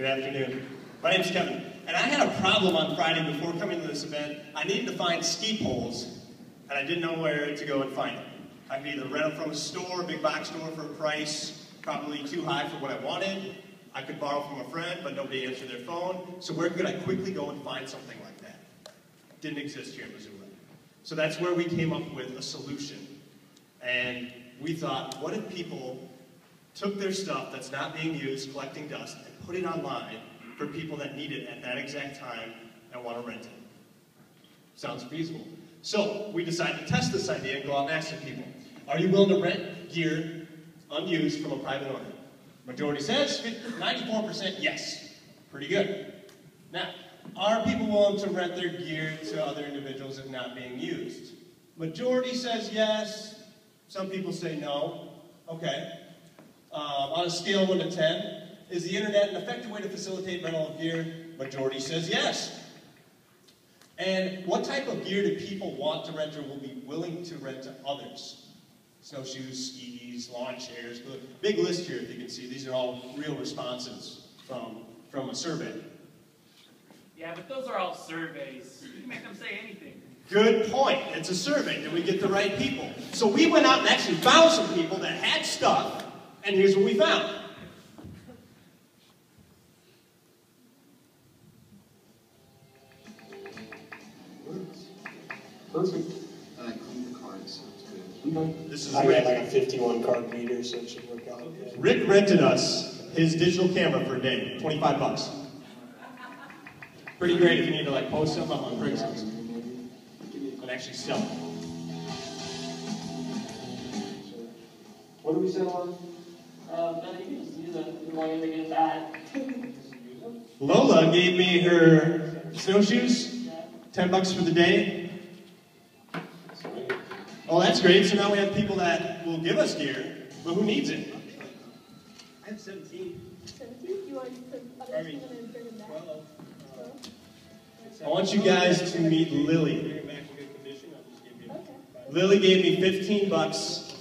Good afternoon. My name's Kevin, and I had a problem on Friday before coming to this event. I needed to find ski poles, and I didn't know where to go and find them. I could either rent them from a store, a big box store for a price probably too high for what I wanted. I could borrow from a friend, but nobody answered their phone. So where could I quickly go and find something like that? Didn't exist here in Missoula. So that's where we came up with a solution. And we thought, what if people took their stuff that's not being used, collecting dust, and put it online for people that need it at that exact time and want to rent it? Sounds feasible. So we decided to test this idea and go out and ask some people, are you willing to rent gear unused from a private owner? Majority says 94% yes. Pretty good. Now, are people willing to rent their gear to other individuals if not being used? Majority says yes. Some people say no. Okay. On a scale of 1 to 10, is the internet an effective way to facilitate rental of gear? Majority says yes. And what type of gear do people want to rent or will be willing to rent to others? Snowshoes, skis, lawn chairs. Big list here, if you can see. These are all real responses from a survey. Yeah, but those are all surveys. You can make them say anything. Good point. It's a survey. Did we get the right people? So we went out and actually found some people that had stuff, and here's what we found. Perfect. And I cleaned the cards, so it's good. Okay. This is I Rick. got like a 51 card meter, so it should work out. Okay. Rick rented us his digital camera for a day, 25 bucks. Pretty great if you need to like post something up on Craigslist and actually sell it. What do we settle on? No, you can just use it as long as they get that. Lola gave me her snowshoes, 10 bucks for the day. Oh, that's great. So now we have people that will give us gear, but who needs it? I have 17. 17? You want to put others come in and bring them back? 12. I want you guys to meet Lily. Okay. Lily gave me 15 bucks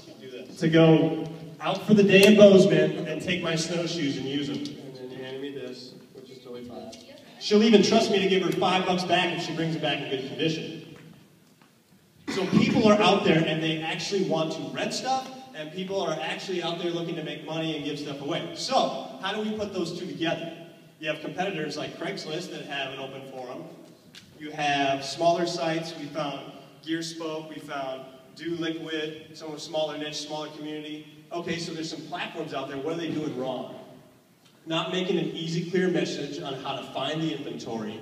to go out for the day in Bozeman and take my snowshoes and use them. And then you handed me this, which is totally fine. She'll even trust me to give her 5 bucks back if she brings it back in good condition. So people are out there and they actually want to rent stuff, and people are actually out there looking to make money and give stuff away. So how do we put those two together? You have competitors like Craigslist that have an open forum. You have smaller sites. We found GearSpoke. We found Do Liquid, some of smaller niche, smaller community. Okay, so there's some platforms out there. What are they doing wrong? Not making an easy, clear message on how to find the inventory.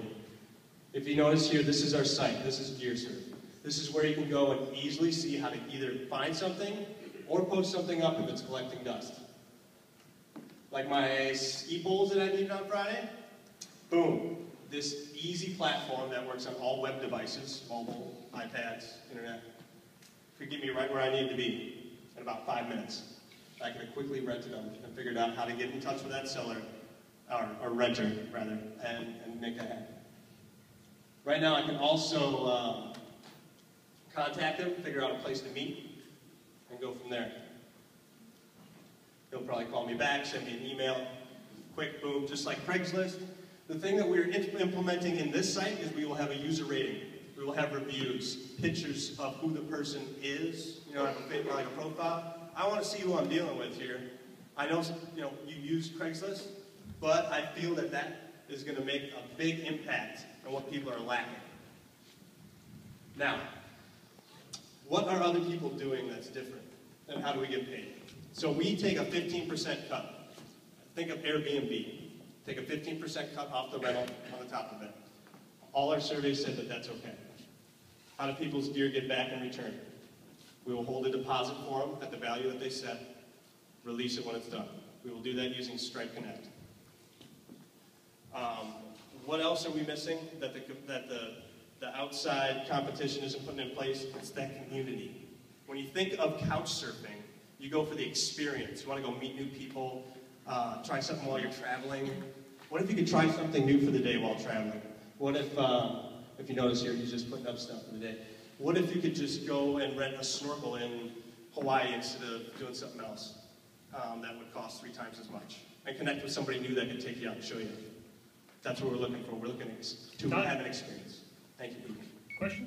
If you notice here, this is our site. This is GearSurf. This is where you can go and easily see how to either find something or post something up if it's collecting dust. Like my ski poles that I needed on Friday. Boom. This easy platform that works on all web devices, mobile, iPads, internet, could get me right where I need to be in about 5 minutes. I could have quickly rented them and figured out how to get in touch with that seller, or renter, rather, and make that happen. Right now, I can also contact them, figure out a place to meet, and go from there. He'll probably call me back, send me an email, quick, boom, just like Craigslist. The thing that we're implementing in this site is we will have a user rating. We will have reviews, pictures of who the person is, have like a profile. I want to see who I'm dealing with here. I know, you use Craigslist, but I feel that that is going to make a big impact on what people are lacking. Now, what are other people doing that's different? And how do we get paid? So we take a 15% cut. Think of Airbnb. Take a 15% cut off the rental on the top of it. All our surveys said that that's okay. How do people's gear get back in return? We will hold a deposit for them at the value that they set, release it when it's done. We will do that using Stripe Connect. What else are we missing that the outside competition isn't putting in place? It's that community. When you think of couch surfing, you go for the experience. You want to go meet new people, try something while you're traveling. What if you could try something new for the day while traveling? What if you notice here, he's just putting up stuff for the day. What if you could just go and rent a snorkel in Hawaii instead of doing something else that would cost 3 times as much? and connect with somebody new that can take you out and show you. That's what we're looking for. We're looking to have an experience. Thank you. Questions?